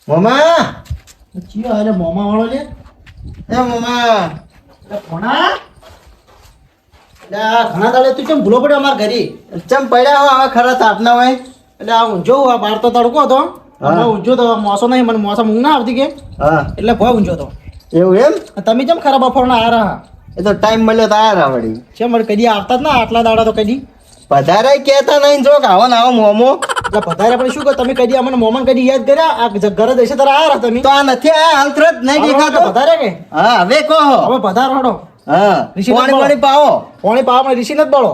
મોમા ચિયો અરે મોમા વાળો છે એ મોમા કોના ઘણા દાડે તું કેમ ભૂલો પડ્યો અમારા ઘરે ચમ પડ્યા હો હવે ખરા તાપના હોય એટલે આ ઊંઝો આ બાર તો તડકો હતો હા. ઊંઝો તો મોસો નહીં મને મોસમ ઊંઘ ના આવતી કે હા એટલે ભય ઊંઝો તો એવું એમ તમે કેમ ખરા બફોરના આ રહા એ તો ટાઈમ મળ્યો તો આયા વળી છે મને કદી આવતા જ ના આટલા દાડા તો કદી વધારે કહેતા નહીં જો આવો ને આવો મોમો એટલે વધારે આપણે શું કહો તમે કદી અમને મોમન કદી યાદ કર્યા આ ઘરે દેશે તારા આ રહા તમે તો આ નથી આયા હાલ તરત નહીં દેખાતો વધારે કે હા હવે કહો હવે વધારે હડો હા ઋષિ પાણી બોલો. પાણી પાવો પાણી પાવા ઋષિ નથી બળો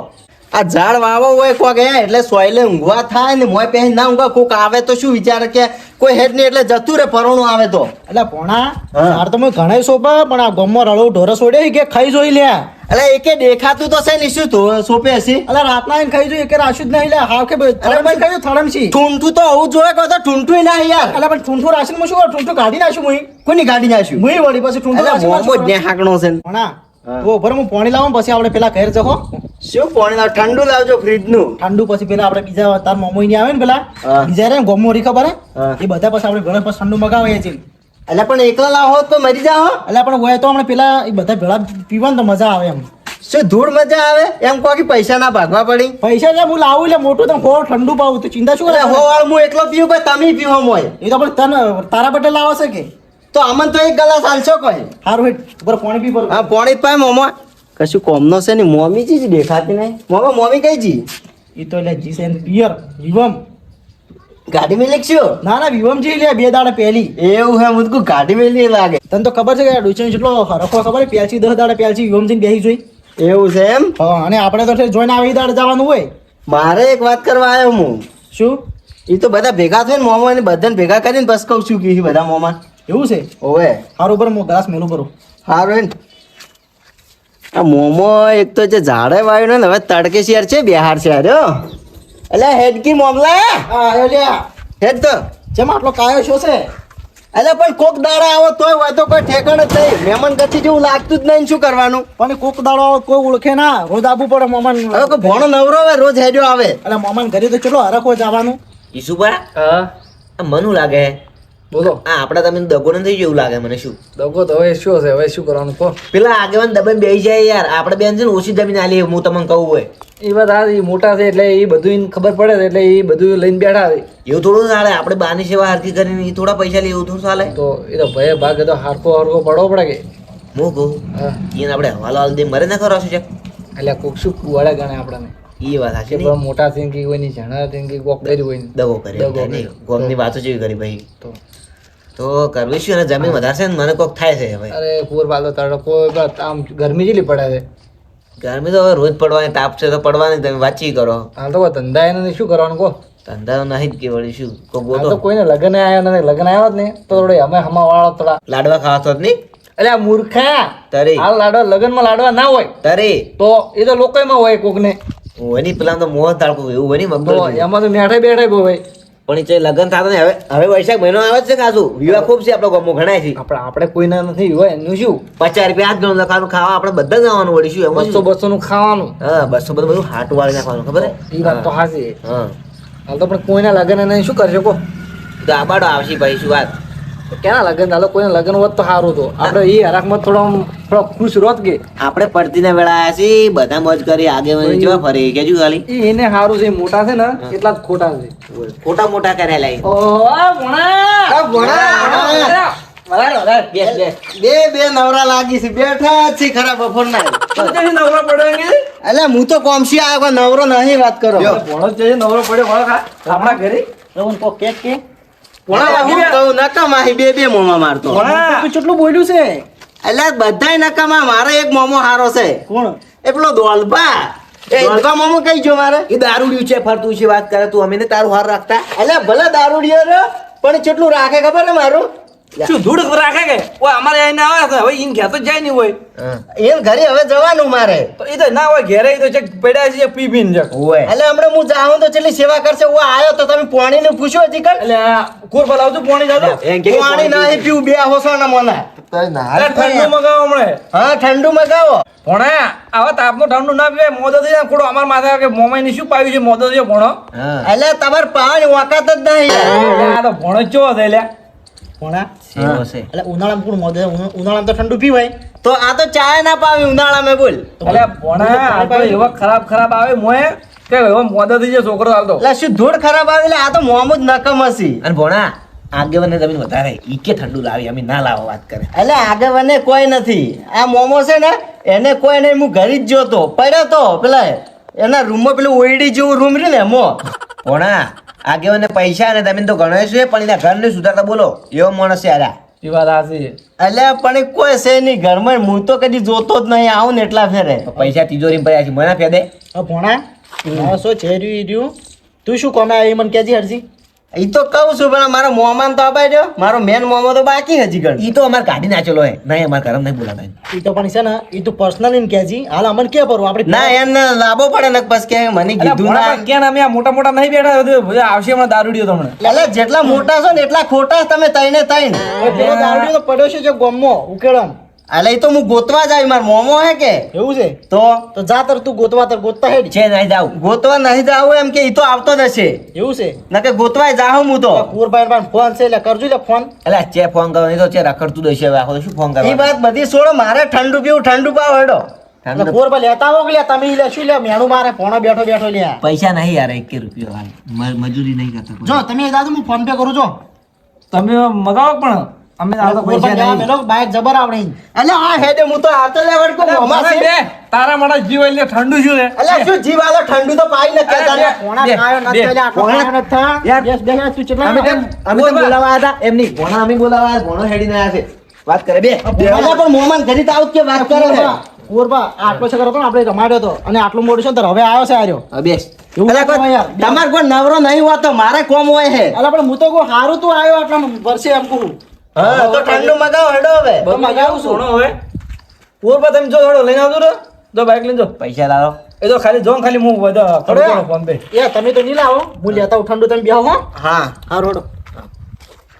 આ ઝાડ વાવો હોય કોક હે એટલે સોયલે ઊંઘવા થાય ને મોય પહેરી ના ઊંઘવા કોક આવે તો શું વિચારે કે કોઈ હેડ નહીં એટલે જતું રે પરોણું આવે તો એટલે ભોણા હા. તાર તો મેં ઘણા સોપા પણ આ ગમમાં રળો ઢોરો સોડે કે ખાઈ જોઈ લ્યા એટલે એકે દેખાતું તો છે ને શું તો સોપે હશે અલા રાતના આઈને ખાઈ જોઈએ કે રાશું જ નહીં લે હાવ કે થળમ ખાઈ થળમ છી ઠૂંઠું તો આવું જોઈએ કહો તો ઠૂંઠું ના યાર અલા પણ ઠૂંઠું રાશન માં શું કરું? ઠૂંઠું કાઢી નાખ્યું મુઈ કોની ગાડી નાખ્યું મુઈ વળી પછી ઠૂંઠું એટલે રાશન મોમો જ ને હાકણો છે ને. ભણા હા. ઓ ભર હું પાણી લાવું પછી આપણે પેલા ઘેર જખો શું પાણી લાવ ઠંડુ લાવજો ફ્રીજ નું ઠંડુ પછી પેલા આપણે બીજા તાર મોમો ની આવે ને પેલા હા. બીજા રે ગોમો રી ખબર હે હા. એ બધા પછી આપણે ઘરે પછી ઠંડુ મગાવીએ છીએ એટલે પણ એકલા લાવો તો મરી જાઓ એટલે આપણે હોય તો આપણે પેલા એ બધા ભેળા પીવાનું તો મજા આવે એમ શું ધૂળ મજા આવે એમ કહો કે પૈસા ના ભાગવા પડી પૈસા લે હું લાવું એટલે મોટું તો ખોર ઠંડુ પાવું તો ચિંતા શું એટલે કરે હો વાળ હું એકલો પીવું કે તમે પીવો મોય એ તો આપણે તને તારા પટેલ લાવે છે કે તો અમન તો એક ગ્લાસ હાલશો કોઈ હારું હેઠ ઉપર પાણી પી પર હા પાણી જ પાય મોમો કશું કોમનો છે ને મોમી જી દેખાતી નહીં મોમો મોમી કઈ જી એ તો એટલે જીસેન પિયર વિવમ ગાડી માં લેખશું ના ના વિવમ જી લે બે દાડા પહેલી એવું હે મુદકુ ગાડી માં લે લાગે તને તો ખબર છે કે ડુચન જેટલો હરખો ખબર છે પ્યાલસી 10 દાડા પ્યાલસી વિવમ જઈને બેસી જોઈ એવું છે એમ હા અને આપણે તો જોઈને આવી દાડા જવાનું હોય મારે એક વાત કરવા આવ્યો હું શું એ તો બધા ભેગા થઈને મોમો એને બધાને ભેગા કરીને બસ કહું છું કે બધા મોમા એવું છે ઓવે હારું પર હું ગ્લાસ મેલું કરું સારું હે ને આ મોમો એક તો જે ઝાડે વાવ્યું ને હવે તડકે શેર છે બિહાર છે અરે એટલે હેડકી મોમલા હા આયો લ્યા હેડ તો જેમ આટલો કાયો છો છે એટલે પણ કોક દાડા આવો તોય હોય તો કોઈ ઠેકાણ જ નહીં મહેમાન ગતિ જેવું લાગતું જ નહીં શું કરવાનું પણ કોક દાડો આવે કોઈ ઓળખે ના રોજ આવવું પડે મોમાન હવે કોઈ ભણો નવરો હોય રોજ હેડ્યો આવે એટલે મોમાન ઘરે તો ચલો હરખો જવાનું ઈસુભા હા આ મનું લાગે બોલો આ આપડા તમે દગો ન થઈ જેવું લાગે મને શું દગો તો હવે શું હશે હવે શું કરવાનું કહો પેલા આગેવાન દબાઈ બેસી જાય યાર આપણે બેન છે ને ઓછી જમીન આલી હું તમને કહું હોય એ વાત હા એ મોટા છે એટલે એ બધું એને ખબર પડે છે એટલે એ બધું લઈને બેઠા છે એવું થોડું ચાલે આપણે બાની સેવા હરકી કરીને ઈ થોડા પૈસા લે એવું થોડું ચાલે તો એ તો ભય ભાગ તો હારકો હારકો પડવો પડે કે હું કહું હા એને આપણે હવાલો હાલ દે મરે ના કરો છે એટલે કોક શું કુવાડે ગણે આપણને એ વાત કે સાચી પેલા મોટા થઈને કે કોઈ ની જણા થઈને કે કોક કર્યું હોય ને. દગો કરે દગો એમ થાય નહીં. કર્યો. ગોમની વાતો જેવી કરી ભાઈ તો તો કરવી શું અને જમીન વધારે છે ને મને કોક થાય છે ભાઈ અરે પૂર પાલો તડકો બસ આમ ગરમી જેટલી પડે છે ગરમી તો હવે રોજ પડવાની તાપ છે તો પડવાની તમે વાંચી કરો હાલ તો કોઈ ધંધા એને શું કરવાનું કહો ધંધા તો નહીં જ કે વળી શું કોક હાલ તો ગોતો કોઈને લગ્ન આવ્યા નથી લગ્ન આવ્યા જ ને તો થોડી અમે હમા વાળો થોડા લાડવા ખાવા તો જ નહીં એટલે આ મૂર્ખા તરી હાલ લાડવા લગ્નમાં લાડવા ના હોય તરી તો એ તો લોકોમાં હોય કોકને વની પેલા તો મોહ તાળકું એવું વની તો મગર એમાં તો મેઠે બેઠે હોય પણ એ લગ્ન થતા ને હવે વૈશાખ મહિનો આવે જ છે કાજુ વિવાહ ખૂબ છે આપણો ગામમાં ઘણા છે આપણે કોઈના નથી હોય એનું શું 50 રૂપિયા આજ ગણું લખાનું ખાવા આપણે બધા જવાનું વળી શું એમાં 200 200 નું ખાવાનું હા 200 બધું હાટું વાળી નાખવાનું ખબર એ વાત તો હાચી હા હાલ તો પણ કોઈના લગ્ન એને શું કરશો કો તો આબાડો આવશે ભાઈ શું વાત તો કેના લગ્ન હાલો કોઈના લગ્ન હોત તો સારું તો આપણે એ હરાકમાં થોડો ખુશ રોત કે આપણે પડતીના વેળા આવ્યા છીએ બધા મોજ કરી આગેવાની જેવા ફરી કેજુ ખાલી એને સારું છે મોટા છે ને એટલા જ ખોટા છે ખોટા મોટા કરેલા એ. ઓહો ભણા ભણા. બેસ બેસ બે બે નવરા લાગી છે બેઠા જ છે ખરા બપોર ના નવરો પડ્યો એટલે હું તો કોમસી આવ્યો કોઈ નવરો નહીં વાત કરો ભણો જ નવરો પડ્યો ભણો ખા આપણા ઘરે રવન કો કેક કે હું કહું નકામા બે બે મોમા મારતો તું કેટલું બોલ્યું છે એટલે બધાય નકામા મારે એક મોમો હારો છે કોણ એ પેલો દોલબા દોલબા મોમો કઈ જો મારે એ દારૂડિયું છે ફરતું છે વાત કરે તું અમે ને તારું હાર રાખતા એટલે ભલે દારૂડિયો રહ્યો પણ કેટલું રાખે ખબર ને મારું શું ધૂળ રાખે કે ઓય અમારે આઈને આવે છે હવે ઈન ઘેર તો જાય નહીં હોય હા. એમ ઘરે હવે જવાનું મારે. તો એ તો ના હોય ઘેરે ઈ તો ચેક પડ્યા છે પી પીને જક ઓય. એટલે હમણાં હું જાઉં તો ચેટલી સેવા કરશે. હું આવ્યો તો તમે પાણીને પૂછ્યો હજી કણ? એટલે આ કુર બોલાવજો પાણી જાજો એમ કે પાણી નહીં પીવું, બે હોસો ના મોના. અરે ઠંડુ મગાવો હમણે હા, ઠંડુ મગાવો. ભોણા આવા તાપનું ઠંડુ ના પીવાય મોદો થઈ જાય ખોડો અમાર માથે કે મોમાઈ ને શું પાવ્યું છે મોદો થયો ભોણો હા. એટલે તમારે પાણી વાકાત જ નહીં. એટલે આ તો ભોણો ચો થાય લ્યા પોણા સેવો છે. એટલે ઉનાળામાં કોણ મોદે ઉનાળામાં તો ઠંડુ પીવાય. તો આ તો ચાય ના પાવી ઉનાળામાં બોલ. એટલે ભોણા આ તો એવા ખરાબ આવે મોએ કે એવો મોદો થઈ જાય છોકરો હાલતો એટલે શું ધૂળ ખરાબ આવી? એટલે આ તો મોહમ્મદ નકમ હસી. અને ભોણા આગેવાને જમીન વધારે ઈ કે ઠંડુ લાવી અમે ના લાવો વાત કરે. એટલે આગેવાને કોઈ નથી. આ મોમો છે ને એને કોઈ નહીં. હું ઘરે જ જોતો પડ્યો તો પેલા એના રૂમમાં પેલું ઓયડી જેવું રૂમ રહ્યું ને એમાં. ભોણા આગેવાને પૈસા ને તમે તો ગણો છે પણ એના ઘર ને સુધારતા બોલો એવો માણસ છે આરા. એ વાત હાચી એટલે પણ એ કોઈ છે નહીં ઘરમાં. હું તો કદી જોતો જ નહીં. આવું ને એટલા ફેરે. પૈસા તિજોરીમાં પડ્યા છે મને ફેદે. હવે ભોણા માણસો છે રહ્યું તું શું કોમે આવી મને કહેજે હરજી. એ તો કહું છું પણ મારો મોમાન તો અપાઈ રહ્યો. મારો મેન મોમો તો બાકી હજી ગણ. ઈ તો અમારે કાઢી નાચેલો હે નહીં અમારે ઘરમાં નહીં બોલાતા એને. એ તો પણ છે ને એ તું પર્સનલી ને કહેજી હાલ અમને કે પરવું આપણે ના એને લાવવો પડે ને બસ કે મને એટલે કીધું ભોણા ના. પણ ક્યાં અમે આ મોટા નહીં બેઠા બધા આવશે હમણાં દારૂડિયો તમને એટલે જેટલા મોટા છો ને એટલા ખોટા જ તમે તઈને તઈને. હવે પેલો દારૂડિયો તો પડ્યો છે જે ગોમમાં ઉકેડમ. એટલે એ તો હું ગોતવા જાય. મારો મોમો હે કે એવું છે તો જા તર તું ગોતતા હેડ. છે નહીં જાવ. ગોતવા નહીં જાવું એમ કે એ તો આવતો જ હશે. એવું છે નકે ગોતવાય જાઉં હું તો. કુરભાઈ પાસે ફોન છે એટલે કરજો એટલે ફોન. એટલે ચે ફોન કરો નહીં તો ચે રખડતું દઈશ હવે આખો તો શું ફોન એ કરવા. વાત બધી છોડો. મારે ઠંડુ પીવું, ઠંડુ પાવ હેડો. એટલે કુરભાઈ લેતા આવો કે લે તમે લે શું લે મેણું મારે ફોનો બેઠો લે. પૈસા નહીં યાર 1 રૂપિયો હાલ મજૂરી નહીં કરતા કોઈ. જો તમે દાદા હું ફોન પે કરું છો. તમે મગાવો પણ અમે આ તો પૈસા કુરભાઈ નહીં મેલો બાઈક જબર આવડે. એટલે આ હેડે હું તો આવતો લેવડ કો મોમા ભોણા છે. બે તારા માટે જીવ એટલે ઠંડુ શું છે એટલે શું જીવ આલો ઠંડુ તો પાઈ ન અરે કેતા. બે. કોણા ખાયો નથી એટલે આટલો ખાયો નથી થા. યાર. બેસ તું કેટલા અમે ખાયો? તેમ- અમે તો બોલાવા આવ્યા હતા એમ નહીં ભોણા અમે બોલાવા આવ્યા ભોણો હેડીને આવ્યા છે વાત કરે બે. એટલે પણ મોમાન ઘરે તો આવું જ કે વાત કરે છે. કુરભા આટલો છે કરતો ને આપણે રમાડ્યો હતો અને આટલું મોડું છે ને તો હવે આવ્યો છે આર્યો. હવે બેસ. એવું એટલે ના કહેવાય યાર. તમારે કોઈ નવરો નહીં હોતો. મારે કોમ હોય છે. અલા પણ હું તો કહું હારું તું આવ્યો આટલા વર્ષે એમ કહું. હા તો ઠંડુ મગાવો હેડો હવે. બધું મગાવું છું. સોનો હવે પૂર્વ તમે જો થોડો લઈને આવજો જો બાઈક લઈને જો પૈસા લાવો. એ તો ખાલી જો ખાલી હું બધા થોડો. ફોન પે એ તમે તો નહીં લાવો હું લેતા હું ઠંડુ તમે બેહો હો. હા હા રોડો.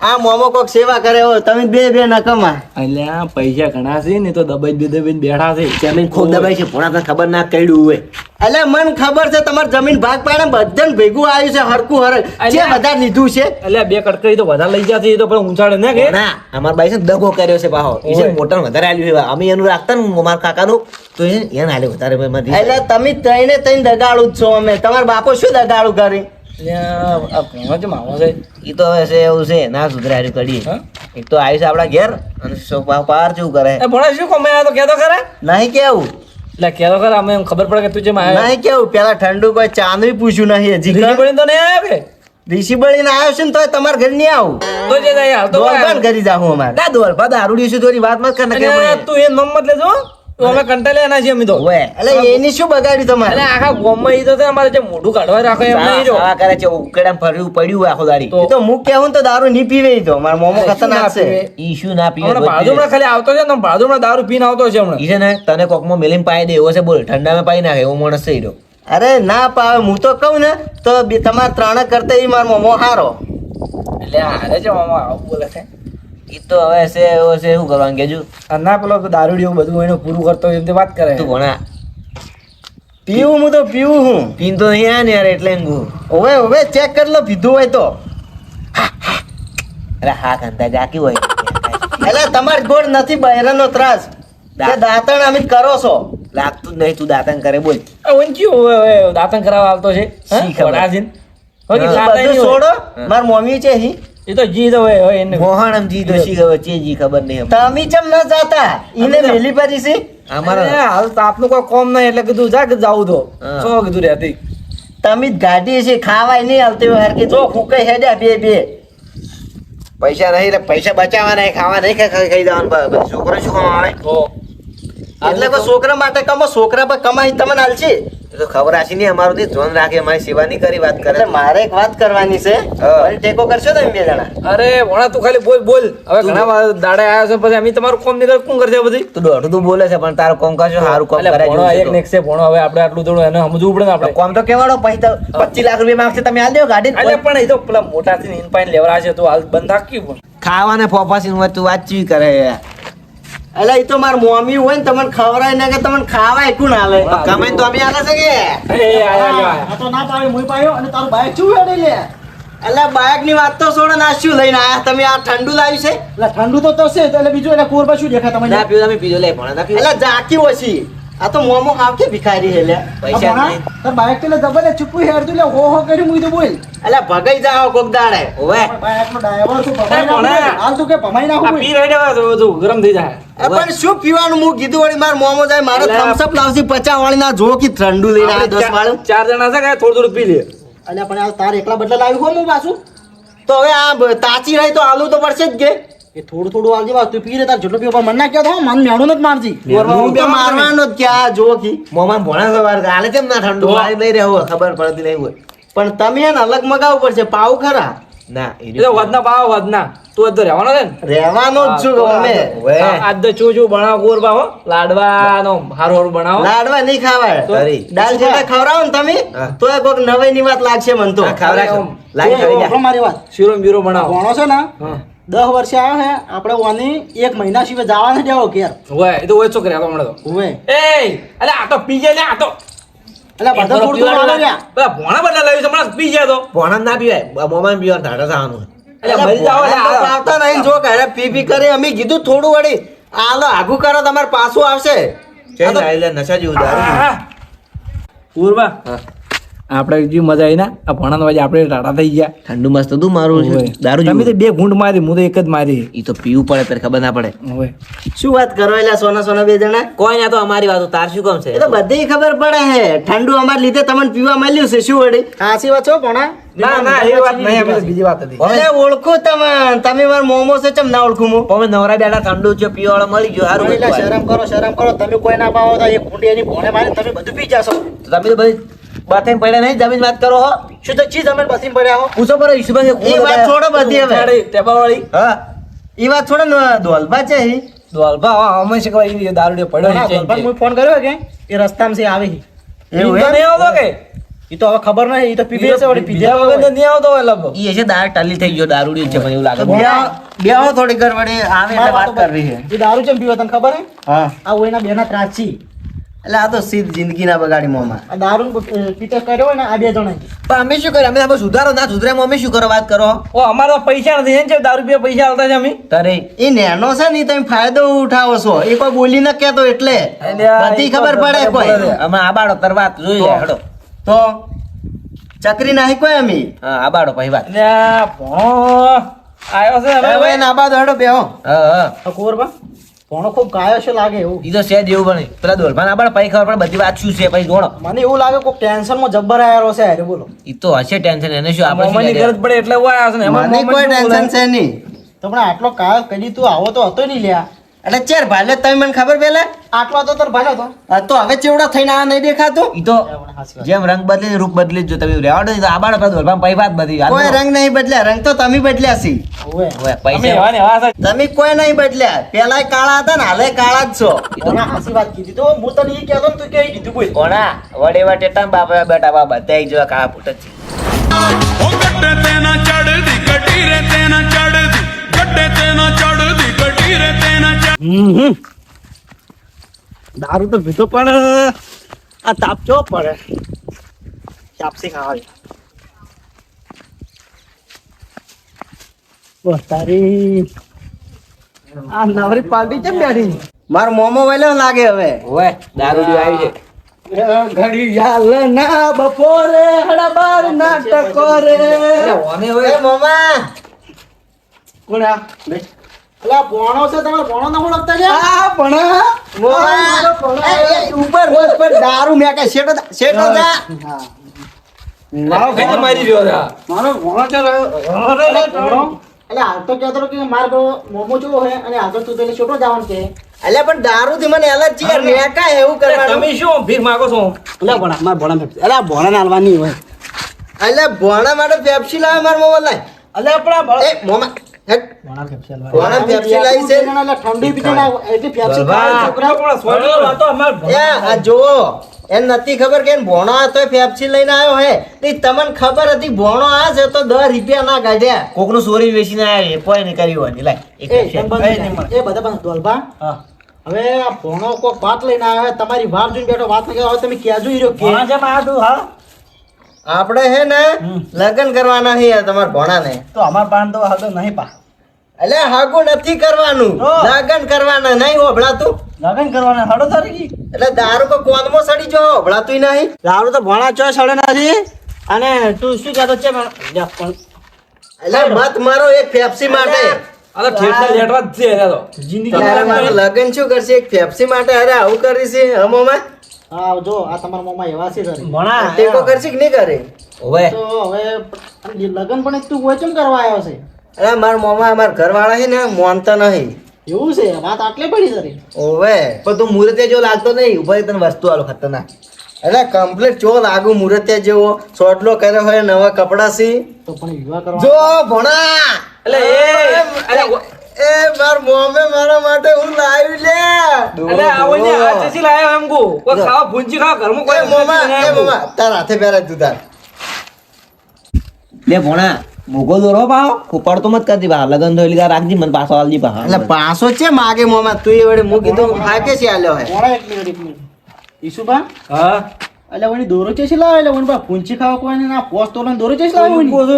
આ મોમો કોક સેવા કરે હો. તમે બે નકમા. અલ્યા પૈસા ઘણા છે ને તો દબાઈ બેઠા છે જમીન ખૂબ દબાઈ છે ભોણા તને ખબર ના કઈડું હોય. એટલે મને ખબર છે તમારે જમીન ભાગ પાડે બધાને ભેગું આવ્યું છે હરકું હર જે અલ્યા. બધા લીધું છે. અલ્યા બે કટકરી તો વધારે લઈ જતી એ તો પણ ઊંચાડે ને કે ના અમાર ભાઈ છે ને દગો કર્યો છે પાહો ઈ છે ને ઓય. મોટર વધારે આલ્યું છે અમે એનું રાખતા ને મારા કાકાનું તો એને આલ્યું વધારે મધી. એટલે તમે તઈને તઈને દગાડું જ છો. અમે તમારા બાપો શું દગાડું કરી? અલ્યા આ ભોણો કેમ આવો છે ઈ તો હવે છે એવું છે ના સુધરે હાર્યું કરીએ. હા? એક તો આવ્યું છે આપણા ઘેર અને સોપા પાર જેવું કરે. એ ભોણા શું કમે આ તો કેતો ખરા નહીં કેવું એટલે કેતો ખરા અમે એમ ખબર પડે કે તું જેમ આવ્યો નહીં કેવું. પેલા ઠંડુ કોઈ ચાંદવી પૂછ્યું નહીં હજી. દીકરી પડીને તો નહીં આવ્યો કે ઋષિ બળીને આવ્યો છે ને તોય તમારા ઘર નહીં આવું. તો જે જાય હાલ તો દોલબાન કરી જાઉં અમારે. ના દોર પા દારૂડી છે થોડી વાત મત કર ને અને તું એ નંબર લેજો તો અમે કંટાળે એના છીએ અમે તો ઓય એટલે એની શું બગાડ્યું તમારે? એટલે આખા ગામમાં ઈ તો છે અમારે જે મોઢું કાઢવા રાખે એમ નહીં જો સાવા કરે છે ઉકેડામ ફર્યું પડ્યું હોય આખો દાડી. તો એ તો હું કેવું ને તો દારૂ નહીં પીવે ઈ તો. મારા મોમો શું ના ખતરનાક છે. પીવે? ઈ શું ના પીવે હમણાં બાજુમાં ખાલી આવતો છે ને બાજુમાં દારૂ પીને આવતો છે હમણાં ઈ છે ને તને કોકમાં મેલીને પાઈ દે એવો છે બોલ ઠંડામાં પાઈ નાખે એવો માણસ છે ઈ રહ્યો. અરે ના પાવે. હું તો કહું ને તો તમારા ત્રણ કરતા ઈ મારો મોમો હારો. એટલે હારે છે મામા આવું બોલે છે ઈ તો હવે છે એવો છે શું કરવાનું કેજુ અને ના પેલો તો દારૂડિયો બધું એનું પૂરું કરતો હોય એમ તે વાત કરે તું ભણા પીવું હું તો પીવું હું. પીન તો નહીં આ ને યાર એટલે હું હવે હવે ચેક કરી લો પીધું હોય તો. અરે હા કંતા જાકી હોય એટલે તમારી ગોળ નથી બહેરાનો ત્રાસ. કે દાંતણ અમે કરો છો. લાગતું જ નહીં તું દાતન કરે બોલ વંચ્યું હવે દાંતણ કરાવવા આવતો છે શી ખબર? વડાજીન. હવે હા. દાંતણ બધું નહીં હોય. છોડો. મારી મમ્મી છે હી. એ તો જી તો હોય એને મોહણમ જી તો શી ખબર ચેજી ખબર નહીં અમને. તમે ચમ ન જાતા ઈને અમે મેલી પડી છે. અમારા અરે હાલ તો આપનું કોઈ કોમ નહીં એટલે કીધું જા કે જાવું તો હા. શું કીધું રહેતી તમે જ ગાડી છે ખાવાય નહીં આવતી હોય હરકી જો ફૂંકાઈ હેડ્યા બે પૈસા નહીં એટલે પૈસા બચાવવા નહીં ખાવા નહીં ખાઈ જવાનું બધું છોકરો શું કમાવા આવે તો એટલે કોઈ છોકરા માટે કમો છોકરા પર કમાઈ તમને હાલશે. એ તો ખબર આશી નહીં અમારું થી ધ્યાન રાખે અમારી સેવા નહીં કરી વાત કરે એટલે મારે એક વાત કરવાની છે વળી ટેકો કરશો તમે બે જણા અરે ભણા તું ખાલી બોલ બોલ હવે ઘણા દાડા આવ્યા છે પછી અમે તમારું કોમ નીકળ કોણ કરશે બધી તું દોઢું તું બોલે છે પણ તારું કોમ કરશો સારું કોમ એટલે કરાય ભણો એક જેવું છે નેક છે ભણો હવે આપણે આટલું થોડું એને સમજવું પડે ને તો. આપણે કોમ તો કેવાડો પૈસા 25 લાખ રૂપિયા માંગશે તમે હાલ દેવો ગાડી એટલે પણ એ તો પેલા મોટા થી ઇન પાઈન લેવરા છે તો હાલ બંધ થાકી પણ ખાવાને ફોફાસી હોય તું વાત ચી કરે યાર. એટલે એ તો માર મમ્મી હોય ને તમને ખવડાય ને કે તમને ખાવાય કોણ હાલે કમાઈને તો અમે આલે છે કે એ આયા આ તો ના પાડ્યો મુઈ પાડ્યો અને તારું બાઈક શું હેડે લે એટલે બાઇક ની વાત તો છોડો ને આ શું લઈને આયા તમે આ ઠંડુ લાવ્યું છે એટલે ઠંડુ તો થશે એટલે બીજું એટલે કોરબા શું દેખાય તમને ના પીવો તમે પીજો લે ભણા ના પીવો એટલે ઝાંકી ઓછી આ તો મોમો ખાવ કે ભિખારી હે લે પૈસા જ નહીં. તાર બાઈક તો જબર ચૂપું હેડતું લે હો હો કરી મુઈ તો બોલ એટલે ભગાઈ જાઓ કોક દાડે ઓવે બાઈકનો ડ્રાઈવર તું ભમાઈ ભણા. નાખું હાલ તું કે ભમાઈ આ નાખું પી રહી દેવા તો બધું ગરમ થઈ જાય એ પણ શું પીવાનું હું કીધું વળી માર મોમો જાય મારે અલ્યા. થમ્સ અપ લાવશે 50 વાળી ના જો કે ઠંડુ લઈને આવ્યો 10 વાળું ચાર જણા છે કે થોડું થોડું પી લે અલ્યા પણ આ તાર એકલા બદલે લાવ્યું હો હું પાછું તો હવે આ તાચી રહી તો આલુ તો પડશે જ કે એ થોડું થોડું આલજે બસ તું પી રે તાર જેટલું પીવો પણ મને ના કહો તો મન મેણું નથી મારજી હું તો મારવાનો જ કે આ જો કી મોમાં ભણા સવાર હાલે કેમ ના ઠંડુ પાણી લઈ રહ્યો હોય ખબર પડતી નહીં હોય પણ તમે એને અલગ મગાવવું પડશે પાવ ખરા ના એ તો વધના પાવ વધના તું જ તો રહેવાનો છે ને રહેવાનો જ છું અમે ઓવે આજ તો ચૂ ચૂ બનાવો ગોરબા હો લાડવાનો હારું હારું બનાવો લાડવા નહીં ખાવાય કરી. દાલ જેટા ખવડાવો ને તમે હા. તો એ કોઈક નવાઈ ની વાત લાગશે મને તો હા, ખવડાવશો. આમ. લાઈન કરી જા. આપણો મારી વાત શીરો ને બીરો બનાવો ભણો છે ને હા 10 વર્ષે આવ્યો હે આપણે ઓની 1 મહિના સિવાય જવા નથી દેવો ઘેર હોય એ તો હોય છોકરી આ તો હમણાં તો ઓવે એ અલે આ તો પી જાય લે આ તો એટલે બધા થોડું થોડું આલો લ્યા. પેલા ભોણા બદલા લાવી છે હમણાં પી જાય તો ભણા ના પીવાય મોમાં પીવા ઢાઢા થવાનું એટલે મરી જાવ ભોળા તો પાવતા નહીં જો ઘરે પી પી કરી અમે કીધું થોડું વળી આલો આગું કરો તમારે પાછું આવશે છે ને એટલે નશા જેવું દારૂ ગોરબા આપણે જે મજા આવી ને આ ભણાનો વાજે આપણે ટાટા થઈ ગયા ઠંડુ મસ્ત હતું મારું હોય. દારૂ તમે તો જેવું. બે ઘૂંટ મારી હું તો એક જ મારી ઈ તો પીવું પડે ત્યારે ખબર ના પડે હોય શું વાત કરો એટલે સોના સોના બે જણા કોઈ ના તો અમારી વાત તાર શું કામ છે એ તો બધી ખબર પડે હે ઠંડુ અમારે લીધે તમને પીવા મળ્યું છે શું વળી સાચી વાત છો ભણા ના ના એ વાત નહીં અમે તો બીજી વાત હતી એટલે ઓળખું તમે મારા મોમો છે ચમ ના ઓળખું હું અમે નવરા બેડા ઠંડુ છે પીવાવાળો મળી ગયો સારું એટલે કર્યું. શરમ કરો તમે કોઈ ના પાવો તો એક ખૂંટી એની ભોણે મારી તમે બધું પી જાશો તો તમે તો બધી બાથે પડ્યા નહીં જમીન વાત કરો હો શું તો ચીજ અમે બસી પડ્યા હો પૂછો પર ઈશુભાઈ એ વાત છોડો બધી હવે ટેબા વાળી હા એ વાત છોડો ને ધોલબા છે ઈ. દોલભા અમે શીખવા એ દારૂ પડ્યો ના, નીચે ગોલપાલ મુએ ફોન કર્યો કે એ રસ્તામાં છે આવે એવું તો એમ? નહીં આવતો કે એ તો હવે ખબર નહીં એ તો પીવે છે વળી પીધા પીધા વગર તો નહીં આવતો હોય લગભગ ઈ હશે દાળ ટલી થઈ ગયો દારૂડી છે મને એવું લાગે બેહો થોડી ઘર વળી આવે એટલે વાત કરવી છે એ દારૂ ચમ પીવે તને ખબર હે હા આ ઓયના બેના ત્રાસી એટલે આ તો સીધ જિંદગી ના બગાડી મોમાં આ દારૂ પીતે કર્યો હોય ને આ બે જણા પણ અમે શું કરીએ અમે તો સુધારો ના સુધરે અમે શું કરો વાત કરો ઓ અમારે તો પૈસા નથી ને દારૂ પીવા પૈસા આવતા છે અમે તારે એ નેનો છે ને ઈ તમે ફાયદો ઉઠાવો છો એ કોઈ બોલી ન કેતો એટલે બધી ખબર પડે કોઈ અમે આબાડો તર વાત જોઈ લે હડો તો ચકરી નાહી કોઈ અમે હા આબાડો પછી વાત ને આ ભણો આવ્યો છે હવે હવે ના બાદ હડો બેહો હા હા આ કોરબા ભણો ખૂબ ગાયો છે લાગે એવું ઈ તો સેજ એવું બને પેલા દોલભાન આબાડો પછી ખબર પડે બધી વાત શું છે પછી જોણો મને એવું લાગે કોઈ ટેન્શનમાં જબ્બર આયેલો છે અરે બોલો ઈ તો હશે ટેન્શન એને શું આપણે શું મોમાની લઈ ગરજ પડે એટલે હોય આવશે ને એમાં મને કોઈ મોમાની ટેન્શન છે નહીં તો પણ આટલો કાયો કદી તું આવો તો હતો નહીં લ્યા એટલે ચેર ભાલે તમે મને ખબર પેલા આટલો તો તર ભાલો તો આ તો હવે ચેવડા થઈને આ નહીં દેખાતું ઈ તો જેમ રંગ બદલે રૂપ બદલી જ જો તમે રહેવાડો નહીં તો આબાડો પેલા દોલભાન પછી વાત બધી હાલ કોઈ બોલો. રંગ નહીં બદલ્યા રંગ તો તમે બદલ્યા છી ઓવે હવે અમે પૈસા એવા ને એવા છે. તમે કોઈ નહીં બદલ્યા પેલા કાળા હતા ને હાલે કાળા જ છો ઓના હાસી વાત કીધી તો હું તને ઈ કહેતો ને તું કહી દીધું બોલ કોણા વડે વટે તમ બાપા બેટા બાપા બધા એક જેવા કાળા ફૂટ જ છે ਉਹ ਗੱਡੇ ਤੇ ਨਾ ਚੜਦੀ ਕਟੀਰੇ ਤੇ ਨਾ ਚੜਦੀ ਗੱਡੇ ਤੇ ਨਾ ਚੜਦੀ ਕਟੀਰੇ ਤੇ ਨਾ દારૂ તો પીધો પણ આ તાપ ચો પડે ચાપસી ખાવા બસ તારી આ નવરી પાર્ટી કેમ બેઠી મારો મોમો વેલો લાગે હવે ઓય દારૂડી આવી છે ઘડિયાળ ના બપોરે હડબાર નાટકો રે ઓને એ મોમા કોણ આ અલા ભણો છે તમે ભણો ના ઓળખતા છે આ મોમા એ, ઉપર બસ પર દારૂ મેકે શેટો જા મારો ખાઈ મારી રહ્યો છે આ. મારો ભણો છે એટલે હાલ તો કહેતો હતો કે મારો મોમો જેવો હે અને આગળ તું તો છોટો જવાનું છે અલ્યા પણ દારૂ થી મને એલર્જી યાર મેકાય એવું કરવાનું. તમે શું ભીખ માંગો છો? અલ્યા ભણા માર ભણા ફેફસી અલ્યા ભણા નાલવાની હોય અલ્યા ભોણા માટે પેપ્સી લાવે માર મોમાં લાય. અલ્યા પણ આ એ મોમાં હેટ. ભણા ફેફસી ભોણા પેપ્સી લાવી છે. ઠંડી પીને એટલે ફેફસી ખાય છોકરા પણ સોજો વાતો અમાર એ આ જોવો એને નથી ખબર કે એને ભોણો આ તોય પેપ્સી લઈને આવ્યો હે તે તમને ખબર હતી ભોણો આ છે તો 10 રૂપિયા ના કાઢ્યા. કોકનું સોરી વેચીને આયા એ કોઈ નહીં કર્યું હોય. લાય એક એ પેપ્સી. એ બધા બંધ દોલબા હવે આ ભોણો કોક વાત લઈને આવે તમારી વાત જોઈને બેઠો વાત ન હવે તમે ક્યાં જોઈ રહ્યો કે ભણા જેમ આ તું હા આપણે હે ને લગ્ન કરવાના છે તમારા ભોણાને. તો અમાર પાન તો હાલ તો નહીં પા એટલે હાગું નથી કરવાનું લગ્ન કરવાના નહીં હોભળાતું. લગન કરવાના હાડો તારીખી એટલે દારૂ કો કોદમો સડી જો હોભળાતું નહીં. દારૂ તો ભણા ચો સડે નથી અને તું શું કહેતો છે એટલે મત મારો એક પેપ્સી માટે. અરે ઠેઠ લેટવા જ છે તો જિંદગી તારે મારું લગ્ન શું કરશે એક પેપ્સી માટે અરે આવું કરી છે હમોમાં હા જો આ તમારા મોમાં એવા છે તારી ભણા ટેકો કરશે કે નહીં કરે. ઓવે તો હવે લગન પણ તું વચન કરવા આવ્યો છે અરે મારા મોમાં અમારા ઘરવાળા છે ને માનતા નહીં. એવું છે વાત આટલે પડી તારી ઓવે પણ તું મુરતે જો લાગતો નહીં ઉપર તને વસ્તુ આલો ખતરનાક. એટલે કમ્પ્લીટ ચો લાગુ મુરત્યા જેવો સોટલો કર્યો હોય નવા કપડા સી. તો પણ વિવાહ કરવા જો ભણા એટલે એ માર મોમે મારા માટે હું લાવી લે. અલે આવો ને આ ચેસી લાયો એમ કો કોઈ ખાવા ભૂંજી ખાવા ઘરમાં એ કોઈ મોમા તાર હાથે પહેરાય તું તાર. લે ભોણા મોગો દોરો પાવ ખોપાડ તો મત કરતી બા લગન તો એલી રાખજી મને પાછો આલજી પા. એટલે પાછો છે માગે મોમાં તું એ વડે મૂકી કીધું હાકે છે આલ્યો હે. મોડા એક મિનિટ ઈશુબા હા એટલે વણી દોરો ચેસી લાવે એટલે વણી બા પૂંચી ખાવા કોઈ ને ના પોસ્ટ તોલન દોરો ચેસી લાવે વણી કોસો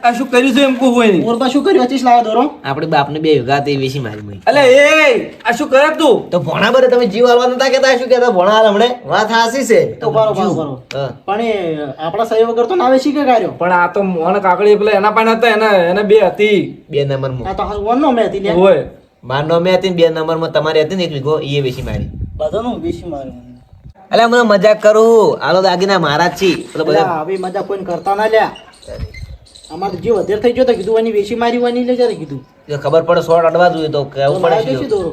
આ શું કર્યું છે એમ કો હોય નહીં મોરબા શું કર્યું ચેસી લાવે દોરો આપણે બાપને બે ભેગા તે વેચી મારી મઈ. અલે એ આ શું કરે તું તો ભોણા બરે તમે જીવ આલવા નતા કેતા શું કેતા ભોણા હાલ હમણે વાત હાસી છે. તો બરોબર હા. પણ એ આપણા સહી વગર તો ના આવે શીખે કાર્યો પણ આ તો મોહન કાકડી પેલા એના પાન હતા એને બે હતી 2 નંબરમાં આ તો વનનો મેં હતી લે હોય મારનો મેં હતી ને 2 નંબરમાં તમારી હતી ને એક વીઘો એ વેચી મારી. બધાનું બેસી માર્યું અલ્યા મને મજાક કરું આલો દાગીના મારા જ છી પેલો બધા હવે મજા કોઈ કરતા ના લ્યા અમારે જીવ અધેર થઈ ગયો તો કીધું એની વેસી મારી વાની લે જયારે કીધું જો ખબર પડે શોર્ટ અડવા જોઈએ તો કેવું તો લાવે પડે દેશી છે. દોરો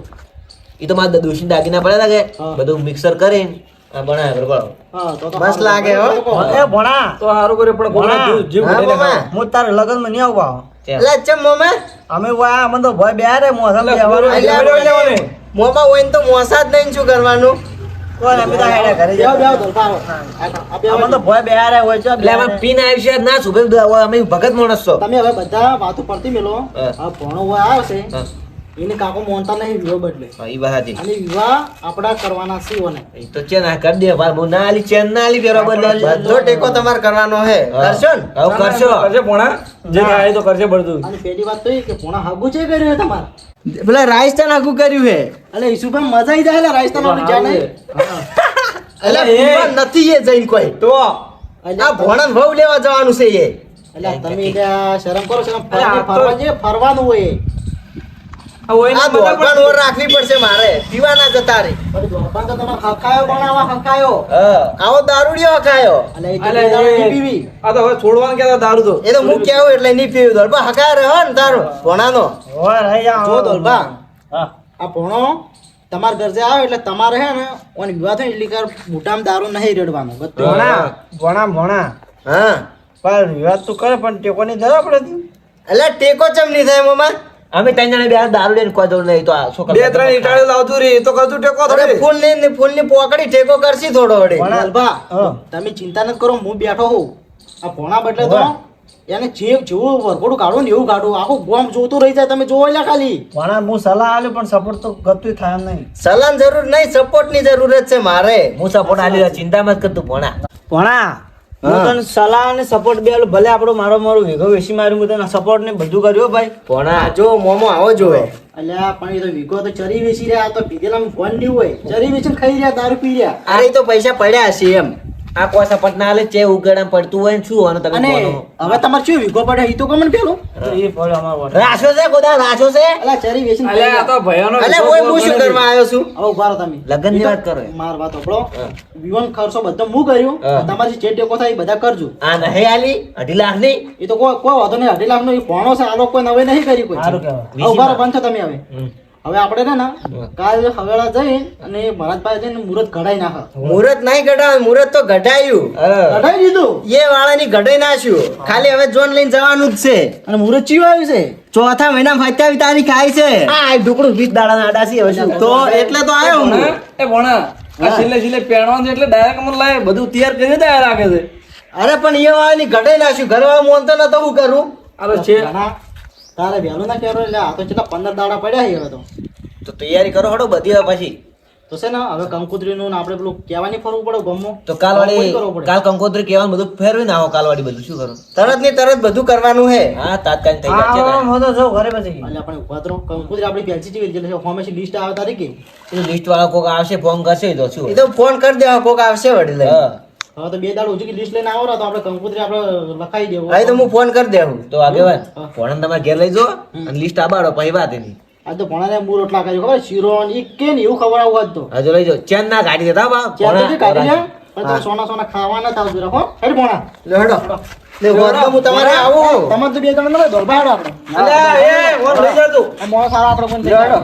ઈ તો મારા દોશી દાગીના પડ્યા લાગે હા. બધું મિક્સર કરીને આ બનાવે બરોબર. હા તો મસ્ત લાગે હો. એ ભણા તો સારું કર્યું પણ ભણા. જીવ હા, ઘટીને મામા. ખાવ. હું તારે લગન માં નહીં આવું એટલે ચમ મોમાં અમે વાયા મને તો ભય બેહારે મોસમ એટલે બેહવાનું મોમાં હોય ને તો મોસા જ નહીં શું કરવાનું. કોણ અમે તો હેડા ઘરે બેવ જઈએ. બેવ દરબારો આ બેવ અમને તો ભય બેહારે હોય છે એટલે આમાં પીન આવી છે ના સુભે અમે ભગત માણસ છો. તમે હવે બધા વાતો પડતી મેલો હા. આ ભણો હોય આવ્યો છે હા. એને કાકો મોનતા નહીં વિવાહ બદલે હા, ઈ વાત સાચી. અને વિવાહ આપડા કરવાના છે ઓને ઈ તો ચેન આ કરી દે ભાઈ હું ના આલી ચેન ના આલી બરોબર લે બધો ટેકો તમારે કરવાનો હે કરશો ને. હવે કરશો કરશે ભણા જે થાય તો કરશે બધું અને પહેલી વાત તો એ કે પોણા હાગુ છે કર્યું તમારે પેલા રાજસ્થાન આખું કર્યું હે. એટલે ઈસુભાઈ મજા આવી જાય એટલે રાજસ્થાન વાળી ચા નહીં એટલે એ. પીવા નથી એ જઈને કોઈ તો આ ભોણા વહુ લેવા જવાનું છે એ. એટલે તમે ત્યાં શરમ કરો શરમ અરે આ તો- ફરવા જઈએ ફરવાનું હોય આ હોય આ ને બધા દોકાન ઓર રાખવી પડશે મારે પીવા ના જતા રે. પણ દોરપાન તો તમે હકાયો બનાવવા હકાયો હા. આવો દારૂડિયો ખાયો એટલે એ તો અલે બે દાડો એ- નહીં પીવી આ તો હવે છોડવાનું કેતા દારૂ તો એ તો હું કેવું એટલે નહીં પીવું દોડબા હકાય રહ્યો ને તારો ભોણાનો. હોય રહી જા જો દોલબા હા આ ભણો તમારા ઘર જે આવે એટલે તમારે હે ને ઓને વિવાહ થાય એટલી કર મોટામાં દારૂ નહીં રેડવાનો બધું ભણા હા પણ વિવાદ તું કરે પણ ટેકો નહીં ધરે આપણે એટલે ટેકો ચમ નહીં થાય મોમાં. અમે 3 જણા બે દારૂ લઈને કોઈ દોડ નહીં તો આ છોકરા 2-3 ઈટાળે લાવતું રે તો કશું ટેકો અરે થોડી ફૂલની પોકડી ટેકો કરશી થોડો વડે. દોલબા હા. તમે ચિંતા નથી કરો હું બેઠો હોઉં આ ભણા બદલે તો એને જેવું વરઘોડું કાઢું ને એવું કાઢું આખું ગોમ જોતું રહી જાય તમે જોવો એટલે ખાલી ભણા હું સલાહ આલ્યો પણ સપોર્ટ તો ગતું થાય એમ નહીં સલાહ જરૂર નહીં સપોર્ટ ની જરૂરત છે મારે. હું સપોર્ટ આલી ચિંતા મત કર તું ભણા. ભણા હું તને સલાહ અને સપોર્ટ બે આલું. ભલે આપણો મારો વીઘો વેચી માર્યું હું તને સપોર્ટ ને બધું કર્યું ભાઈ ભણા જો મોમો આવો જોવે. અલ્યા પણ એ તો વિગો તો ચરી વેચી રહ્યા આ તો પીધેલા ફોન નહીં હોય ચરી વેચીને ખાઈ રહ્યા દારૂ પી રહ્યા અરે ઈ તો પૈસા પડ્યા હશે એમ. આ કોઈ સપોર્ટ ના આલે ચે ઉગડામ પડતું હોય ને શું હોવાનું તમે અને કોનો? હવે તમારે શું વિગો પડે એ તો કમન પેલું એ ફળ અમાર વોટ. રાશો છે ગોદા રાશો છે. અલ્યા ચરી વેચીને ખાઈ અલ્યા આ તો રહ્યા. ભયાનો અલે ઓય હું શું કરવા આવ્યો છું. હવે ઉભા રહો તમે લગ્નની વાત કરો. માર વાત સાંભળો વિવાન ખર્ચો બધો હું કર્યું હા. તમારી જે ટેકો થાય એ બધા કરજો આ નહીં આલી 2.5 લાખ ની. એ તો કોઈ વાંધો નહીં 2.5 લાખ નો એ ભણો છે આ લોકો કોઈ નવે નહીં કરી કોઈ સારું કહેવાય. હવે ઉભા રહો બંધ છો તમે હવે હવે આપણે છે ને કાલ હવેળા જઈ અને ભરતભાઈ જઈને મુહૂર્ત કઢાઈ નાખે. મુહૂર્ત નહીં કઢાવ્યું, મુહૂર્ત તો કઢાયું. કઢાઈ દીધું એ વાળાની કઢાઈ નાખ્યું. ખાલી હવે જોન લઈને જવાનું જ છે. અને મુહૂર્ત ચિયો આવ્યું છે? ચોથા મહિનામાં 27 તારીખ આવી છે. આ ઢોકળું 20 દાડાના આડા છે હવે શું? તો એટલે તો આવ્યો હું. એ ભણા આ છેલ્લે પહેરવાનું છે એટલે ડાયરેક્ટ મને લાય બધું તૈયાર કરીને તૈયાર રાખે છે. અરે પણ એ વાળાની કઢાઈ નાખ્યું. ઘરવાળા મોનતો નતો, હું કરું? અરે છે ના, તારે વહેલું ના કહેવાય એટલે આ તો કેટલા 15 દાડા પડ્યા છે હવે તો તૈયારી કરો હડો બધી હવે પછી. તો છે ને હવે કંકુતરીનું ને આપણે પેલું કહેવાની ફરવું પડે ગમો તો કાલ કંકોત્રી કહેવાનું બધું ફેરવી નાખો કાલવાળી બધું શું કરો? તરત ને તરત બધું કરવાનું હે. હા તાત્કાલિક થઈ જાય હા હું તો જો ઘરે પછી એટલે આપણે ઉભા તો રહો. કંકુતરી આપણી પેલસી જેવી એટલે ફોર્મેશન લિસ્ટ આવે તારીખે. લિસ્ટ વાળો કોક આવશે ફોન કરશે તો શું એ તો ફોન કરી દેવા, કોક આવશે વળી લઈને. હા હવે તો 2 દાડા ઓછી લિસ્ટ લઈને આવો તો આપણે કંકુતરી આપણે લખાઈ દેવું. હા, એ તો હું ફોન કરી દેવું. તો આગેવાન ફોન તમારે ઘેર લઈ જો અને લિસ્ટ આબાડો પછી વાત એની. આજ તો ભણાને બહુ રોટલા કર્યો ખબર શીરો ને ઈ કે ને એવું ખવડાવવું આજ તો. હજુ લઈ જો ચેન ના કાઢી દેતા બા ચાલ તો જે કાઢી લે પણ તમે સોના ખાવાના થાવ જરા હો હેડ ભણા. લે હેડો. લે હોત તો હું તમારે આવું. તમારે તો 2 જણા ન દોરબાડો આપણે. અલ્યા એ ઓર લઈ જા તું. આ મોણો સારા આપણે પણ લે હેડો.